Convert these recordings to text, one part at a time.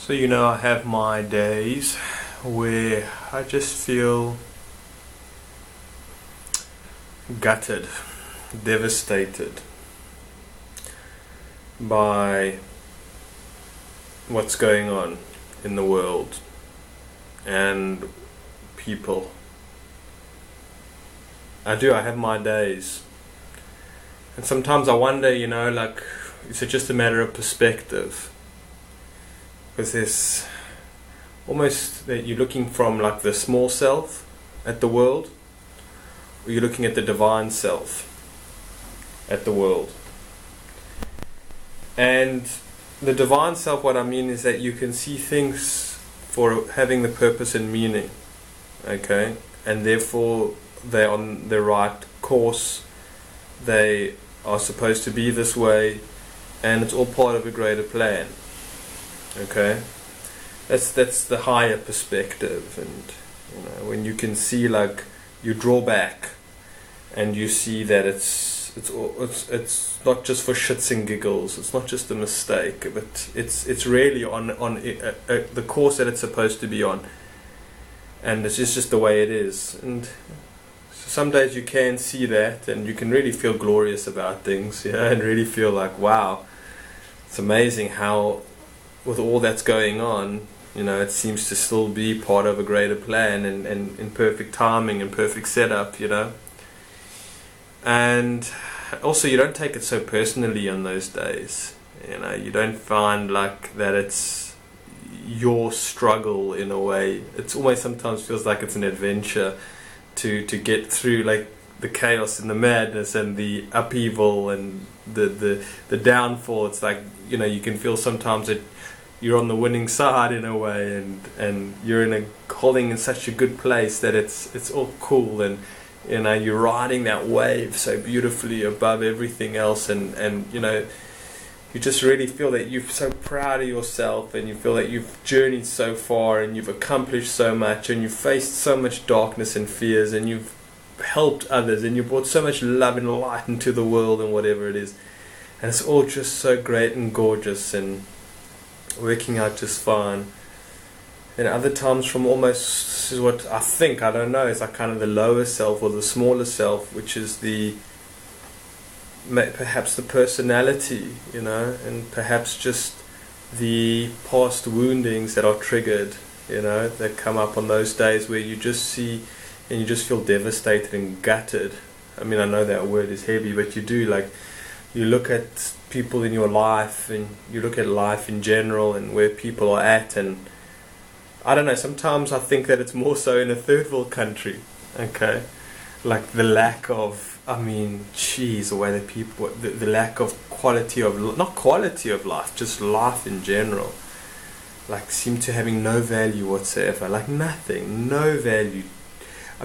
So, I have my days where I just feel gutted, devastated by what's going on in the world and people. I have my days. And sometimes I wonder, is it just a matter of perspective? Because there's almost that you're looking from like the small self at the world, or you're looking at the divine self at the world. And the divine self, what I mean is that you can see things for having the purpose and meaning, okay? And therefore they're on the right course, they are supposed to be this way, and it's all part of a greater plan. Okay, that's the higher perspective, and when you can see, like, you draw back and you see that it's not just for shits and giggles, it's not just a mistake, but it's really on the course that it's supposed to be on, and it's just the way it is. And so some days you can see that, and you can really feel glorious about things, and really feel like, wow, it's amazing how, with all that's going on, it seems to still be part of a greater plan and in perfect timing and perfect setup, And also, you don't take it so personally on those days. You don't find like that it's your struggle in a way. It's almost sometimes feels like it's an adventure to get through, like, the chaos and the madness and the upheaval and the downfall. It's like, you can feel sometimes that you're on the winning side in a way, and you're holding in such a good place that it's all cool, and you're riding that wave so beautifully above everything else, and you just really feel that you're so proud of yourself, and you feel that you've journeyed so far, and you've accomplished so much, and you've faced so much darkness and fears, and you've helped others, and you brought so much love and light into the world, and whatever it is, and it's all just so great and gorgeous and working out just fine. And other times from almost, this is what I think, I don't know, it's like kind of the lower self or the smaller self, which is perhaps the personality, and perhaps just the past woundings that are triggered, that come up on those days where you just see and you just feel devastated and gutted. I mean, I know that word is heavy, but you do, like, you look at people in your life, and you look at life in general and where people are at, and I don't know, sometimes I think that it's more so in a third world country, okay? Like the lack of, the way that people, the lack of quality of, not quality of life, just life in general, like, seem to having no value whatsoever, like nothing, no value.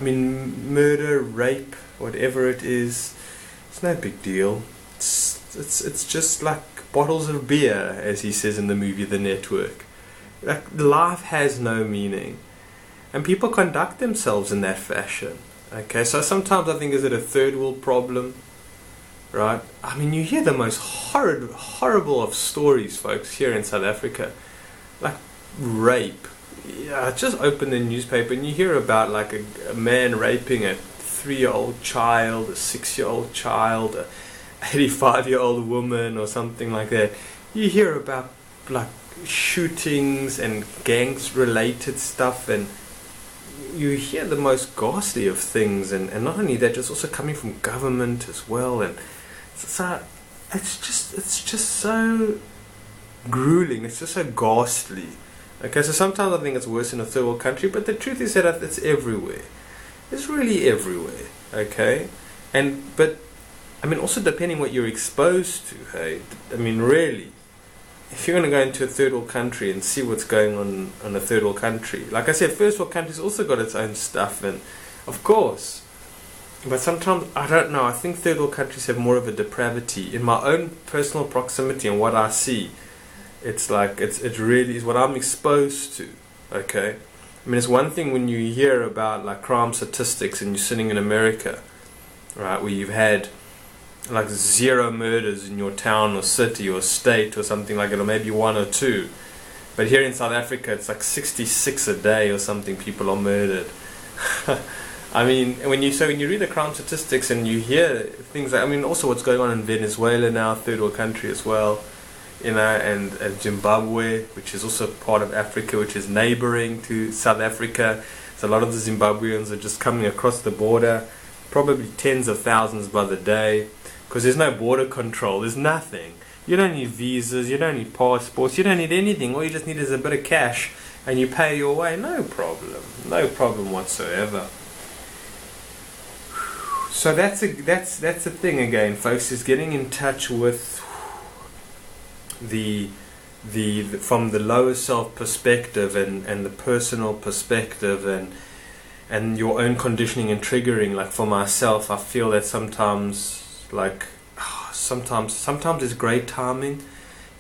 Murder, rape, whatever it is, it's no big deal. It's just like bottles of beer, as he says in the movie The Network. Like, life has no meaning, and people conduct themselves in that fashion. Okay, so sometimes I think, is it a third world problem, right? You hear the most horrible of stories, folks, here in South Africa, like rape. Yeah, just open the newspaper and you hear about, like, a man raping a 3-year-old child, a 6-year-old child, a 85-year-old woman, or something like that. You hear about, like, shootings and gangs-related stuff, and you hear the most ghastly of things, and not only that, just also coming from government as well, and it's just so grueling. It's just so ghastly. Okay, so sometimes I think it's worse in a third world country, but the truth is that it's everywhere. It's really everywhere. Okay, but also depending what you're exposed to. Hey, really, if you're going to go into a third world country and see what's going on in a third world country, like I said, first world country's also got its own stuff, and of course, but sometimes, I don't know, I think third world countries have more of a depravity. In my own personal proximity and what I see, it's like, it really is what I'm exposed to. Okay, it's one thing when you hear about, like, crime statistics and you're sitting in America, right, where you've had like 0 murders in your town or city or state or something like it, or maybe 1 or 2, But here in South Africa, it's like 66 a day or something. People are murdered. I mean, when you read the crime statistics and you hear things like, I mean, also what's going on in Venezuela now, third world country as well, you know, and Zimbabwe, which is also part of Africa, which is neighboring to South Africa. So a lot of the Zimbabweans are just coming across the border, probably tens of thousands by the day, because there's no border control, there's nothing. You don't need visas, you don't need passports, you don't need anything. All you just need is a bit of cash, and you pay your way, no problem whatsoever. So that's the thing again, folks, is getting in touch with the from the lower self perspective and the personal perspective and your own conditioning and triggering. Like for myself, I feel that sometimes there's great timing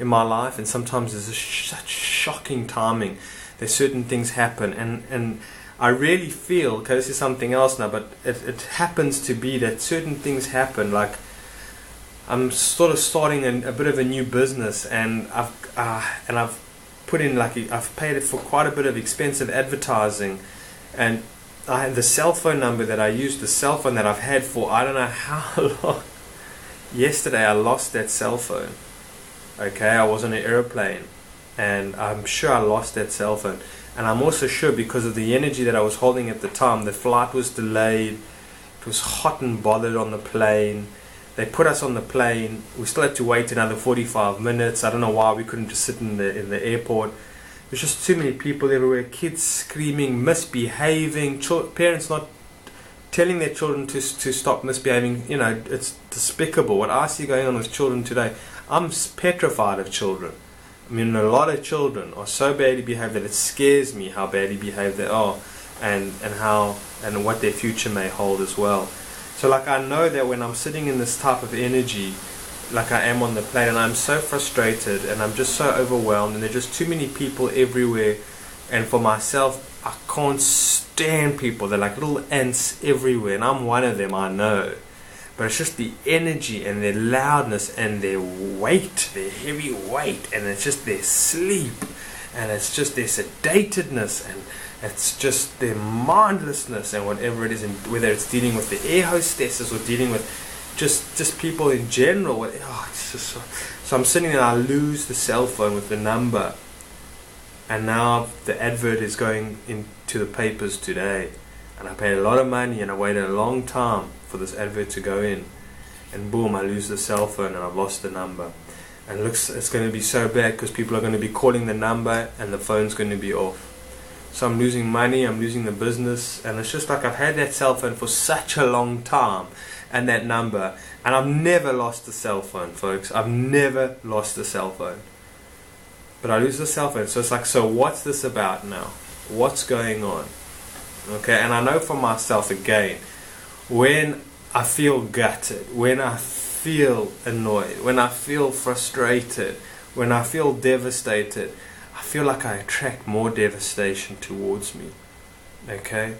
in my life, and sometimes there's such shocking timing. There's certain things happen, and I really feel, okay, this is something else now, but it happens to be that certain things happen. Like I'm sort of starting a bit of a new business, and I've put in I've paid it for quite a bit of expensive advertising, and the cell phone number that I use, the cell phone that I've had for I don't know how long. Yesterday I lost that cell phone. Okay, I was on an airplane, and I'm sure I lost that cell phone. And I'm also sure, because of the energy that I was holding at the time, the flight was delayed, it was hot and bothered on the plane. They put us on the plane, we still had to wait another 45 minutes. I don't know why we couldn't just sit in the airport. There's just too many people everywhere, kids screaming, misbehaving, parents not telling their children to stop misbehaving. You know, it's despicable what I see going on with children today. I'm petrified of children. I mean, a lot of children are so badly behaved that it scares me how badly behaved they are, and what their future may hold as well. So like, I know that when I'm sitting in this type of energy, like I am on the plane, and I'm so frustrated and I'm just so overwhelmed, and there's just too many people everywhere, and for myself, I can't stand people. They're like little ants everywhere, and I'm one of them, I know. But it's just the energy and their loudness and their weight, their heavy weight, and it's just their sleep, and it's just their sedatedness, and it's just their mindlessness, and whatever it is, and whether it's dealing with the air hostesses or dealing with just people in general. It's just so I'm sitting there, and I lose the cell phone with the number, and now the advert is going into the papers today, and I paid a lot of money, and I waited a long time for this advert to go in, and boom, I lose the cell phone, and I've lost the number. And it's going to be so bad, because people are going to be calling the number and the phone's going to be off. So I'm losing money, I'm losing the business, and it's just like I've had that cell phone for such a long time, and that number, and I've never lost the cell phone, folks. I've never lost the cell phone, but I lose the cell phone. So it's like, so what's this about now? What's going on? Okay, and I know for myself, again, when I feel gutted, when I feel annoyed, when I feel frustrated, when I feel devastated, I feel like I attract more devastation towards me. Okay?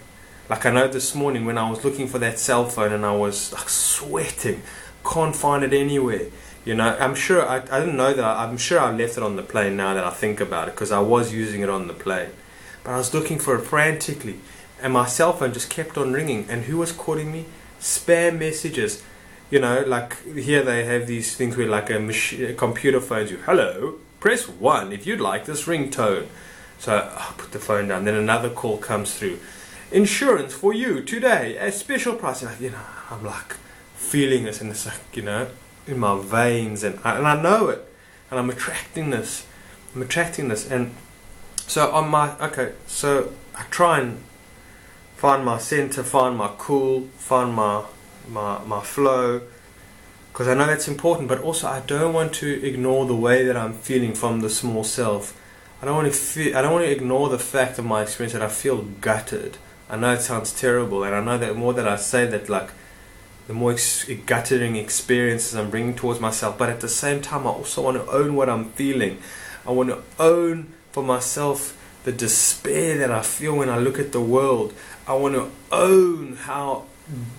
Like I know this morning when I was looking for that cell phone, and I was like sweating, can't find it anywhere. You know, I'm sure I didn't know that. I'm sure I left it on the plane now that I think about it, because I was using it on the plane. But I was looking for it frantically, and my cell phone just kept on ringing. And who was calling me? Spam messages. You know, like here they have these things where like a computer phones you. Hello, press 1 if you'd like this ringtone. So I put the phone down. Then another call comes through. Insurance for you today at special price. And I'm like feeling this, and it's like, you know, in my veins, and I know it, and I'm attracting this. And so so I try and find my center, find my cool, find my flow, because I know that's important. But also, I don't want to ignore the way that I'm feeling from the small self. I don't want to ignore the fact of my experience that I feel gutted. I know it sounds terrible, and I know that the more that I say that, like, the more gutting experiences I'm bringing towards myself. But at the same time, I also want to own what I'm feeling. I want to own for myself the despair that I feel when I look at the world. I want to own how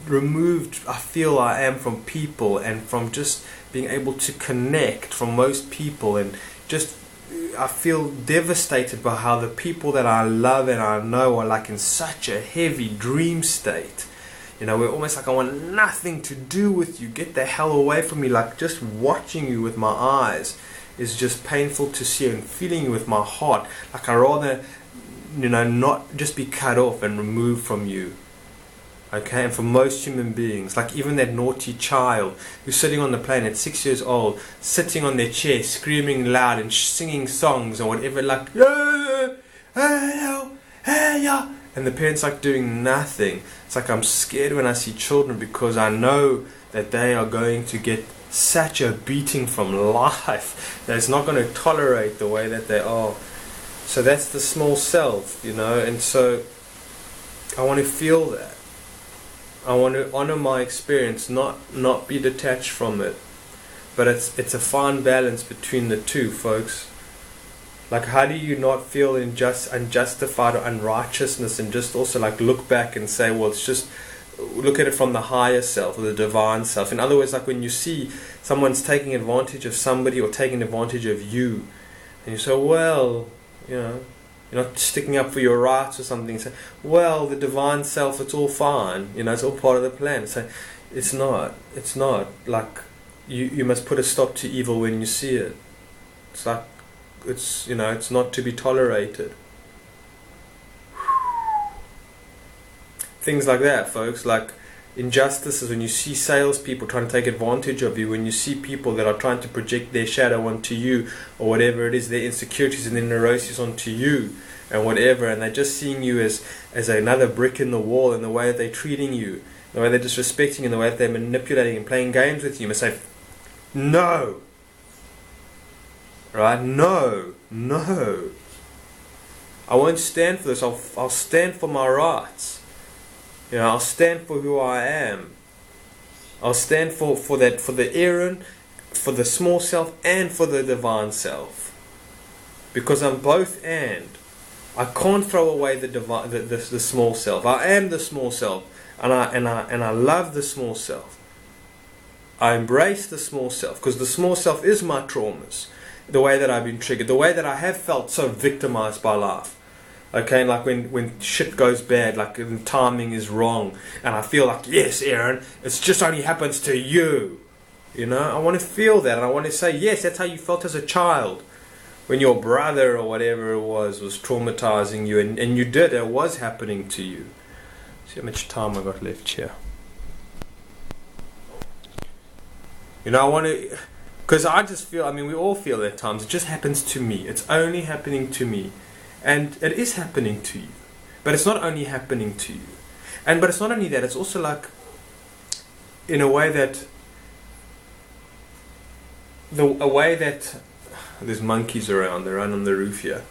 removed I feel I am from people, and from just being able to connect from most people, and just I feel devastated by how the people that I love and I know are like in such a heavy dream state. You know, we're almost like, I want nothing to do with you. Get the hell away from me. Like, just watching you with my eyes is just painful to see, and feeling you with my heart. Like, I rather, you know, not just be cut off and removed from you. Okay, and for most human beings, like even that naughty child who's sitting on the plane at 6 years old, sitting on their chair, screaming loud and singing songs or whatever, like, yeah, hello, hey, yeah. And the parents like doing nothing. It's like I'm scared when I see children, because I know that they are going to get such a beating from life that it's not going to tolerate the way that they are. So that's the small self, you know, and so I want to feel that. I want to honor my experience, not be detached from it. But it's a fine balance between the two, folks. Like, how do you not feel unjustified or unrighteousness, and just also like look back and say, well, it's just, look at it from the higher self or the divine self. In other words, like when you see someone's taking advantage of somebody or taking advantage of you, and you say, well, you know, you're not sticking up for your rights or something. Say, well, the divine self, it's all fine. You know, it's all part of the plan. So it's not. It's not. Like, you must put a stop to evil when you see it. It's like, it's, you know, it's not to be tolerated. Things like that, folks. Like injustices, when you see salespeople trying to take advantage of you, when you see people that are trying to project their shadow onto you, or whatever it is, their insecurities and their neuroses onto you, and whatever, and they're just seeing you as another brick in the wall, in the way that they're treating you, the way they're disrespecting you, and the way that they're manipulating and playing games with you, you must say, no. Right? No. I won't stand for this. I'll stand for my rights. You know, I'll stand for who I am. I'll stand for the Aaron, for the small self, and for the divine self. Because I'm both and. I can't throw away the small self. I am the small self, and I love the small self. I embrace the small self, because the small self is my traumas, the way that I've been triggered, the way that I have felt so victimized by life. Okay, like when shit goes bad, like when timing is wrong, and I feel like, yes, Aaron, it's just only happens to you. You know, I want to feel that, and I want to say, yes, that's how you felt as a child, when your brother or whatever it was traumatizing you, and you did, it was happening to you. See how much time I got left here. You know, I want to, because I just feel, I mean, we all feel at times, it just happens to me. It's only happening to me. And it is happening to you. But it's not only happening to you. But it's not only that, it's also like, in a way that, there's monkeys around, they run on the roof here.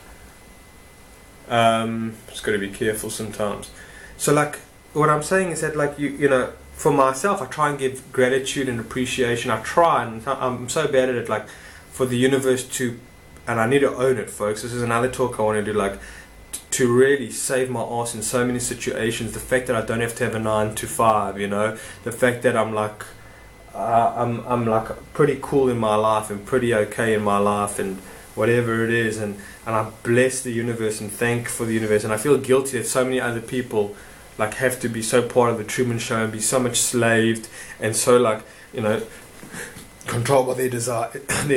Just got to be careful sometimes. So like, what I'm saying is that, like, you know, for myself, I try and give gratitude and appreciation. I try, and I'm so bad at it, like, for the universe to, and I need to own it, folks. This is another talk I want to do, like, to really save my ass in so many situations. The fact that I don't have to have a 9 to 5, you know, the fact that I'm like, I'm like pretty cool in my life and pretty okay in my life and whatever it is, and I bless the universe and thank for the universe, and I feel guilty that so many other people like have to be so part of the Truman Show and be so much slaved and so, like, you know, controlled by their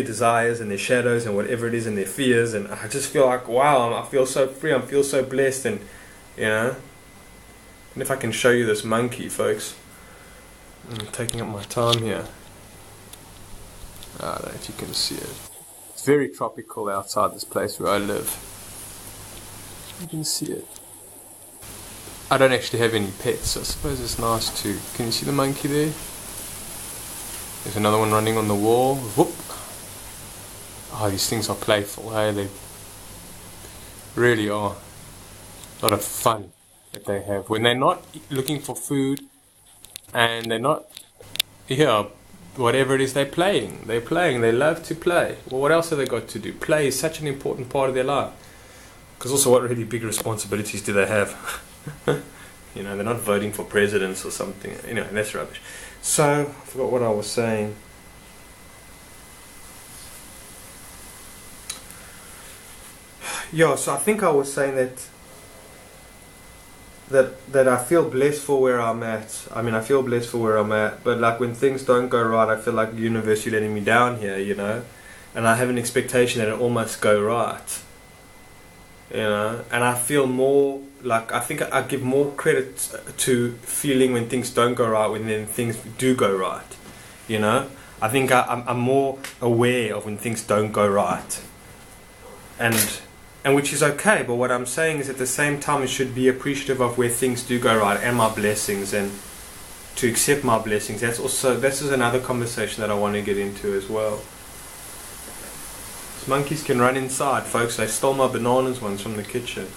desires and their shadows and whatever it is and their fears. And I just feel like, wow, I feel so free, I feel so blessed. And you know, and if I can show you this monkey, folks, I'm taking up my time here. I don't know if you can see it. It's very tropical outside this place where I live. You can see it. I don't actually have any pets, so I suppose it's nice to... Can you see the monkey there? There's another one running on the wall. Whoop! Oh, these things are playful, hey? They really are. A lot of fun that they have. When they're not looking for food, and they're not... Yeah, whatever it is they're playing. They're playing, they love to play. Well, what else have they got to do? Play is such an important part of their life. Because also, what really big responsibilities do they have? You know, they're not voting for presidents or something. You know, that's rubbish. So, I forgot what I was saying. yeah, so I think I was saying that I feel blessed for where I'm at. I mean, I feel blessed for where I'm at, but like when things don't go right, I feel like the universe is letting me down here, you know, and I have an expectation that it all must go right, you know, and I feel more like, I think I give more credit to feeling when things don't go right when then things do go right, you know. I think I'm more aware of when things don't go right, and which is okay, but what I'm saying is at the same time I should be appreciative of where things do go right and my blessings, and to accept my blessings. This is another conversation that I want to get into as well. These monkeys can run inside, folks. They stole my bananas once from the kitchen.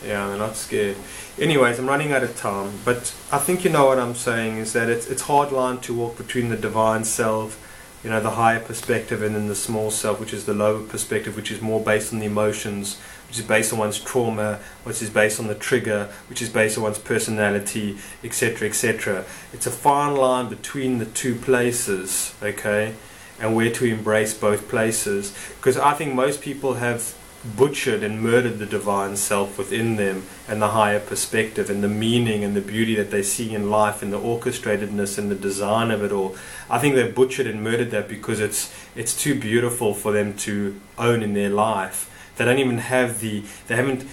Yeah, they're not scared. Anyways, I'm running out of time, but I think you know what I'm saying is that it's hard line to walk between the divine self, you know, the higher perspective, and then the small self, which is the lower perspective, which is more based on the emotions, which is based on one's trauma, which is based on the trigger, which is based on one's personality, etc., etc. It's a fine line between the two places, okay, and where to embrace both places, because I think most people have butchered and murdered the divine self within them, and the higher perspective, and the meaning and the beauty that they see in life, and the orchestratedness and the design of it all. I think they've butchered and murdered that because it's too beautiful for them to own in their life. They don't even have they haven't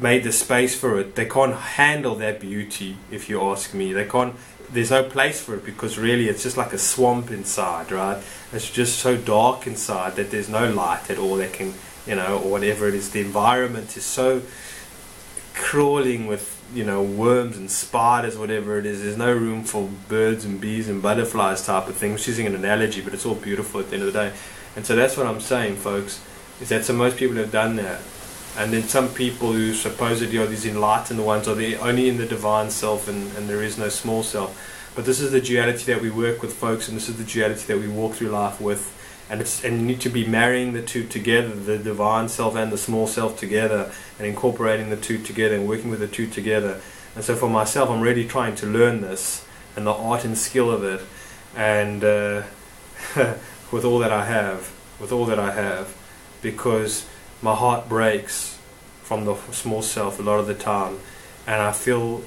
made the space for it. They can't handle that beauty, if you ask me. There's no place for it, because really it's just like a swamp inside, right? It's just so dark inside that there's no light at all that can, you know, or whatever it is. The environment is so crawling with, you know, worms and spiders, whatever it is. There's no room for birds and bees and butterflies type of thing. I'm just using an analogy, but it's all beautiful at the end of the day. And so that's what I'm saying, folks, is that so most people have done that. And then some people who supposedly are these enlightened ones are only in the divine self, and there is no small self. But this is the duality that we work with, folks, and this is the duality that we walk through life with. And you need to be marrying the two together, the divine self and the small self together, and incorporating the two together and working with the two together. And so for myself, I'm really trying to learn this and the art and skill of it, and with all that I have, because my heart breaks from the small self a lot of the time, and I feel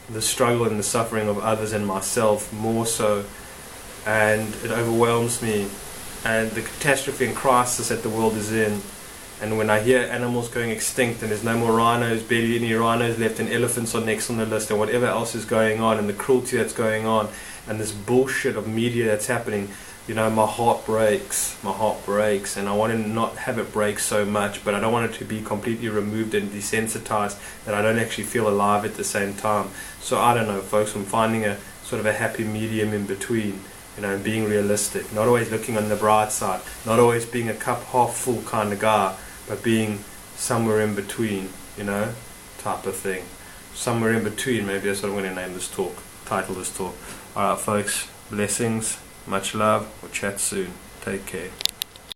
the struggle and the suffering of others and myself more so, and it overwhelms me, and the catastrophe and crisis that the world is in. And when I hear animals going extinct and there's no more rhinos, barely any rhinos left, and elephants are next on the list, and whatever else is going on, and the cruelty that's going on, and this bullshit of media that's happening, you know, my heart breaks, and I want to not have it break so much, but I don't want it to be completely removed and desensitized that I don't actually feel alive at the same time. So I don't know, folks, I'm finding a sort of a happy medium in between, you know, and being realistic, not always looking on the bright side, not always being a cup half full kind of guy, but being somewhere in between, you know, type of thing. Somewhere in between, maybe that's what I'm going to name this talk, title this talk. Alright folks, blessings, much love, we'll chat soon, take care.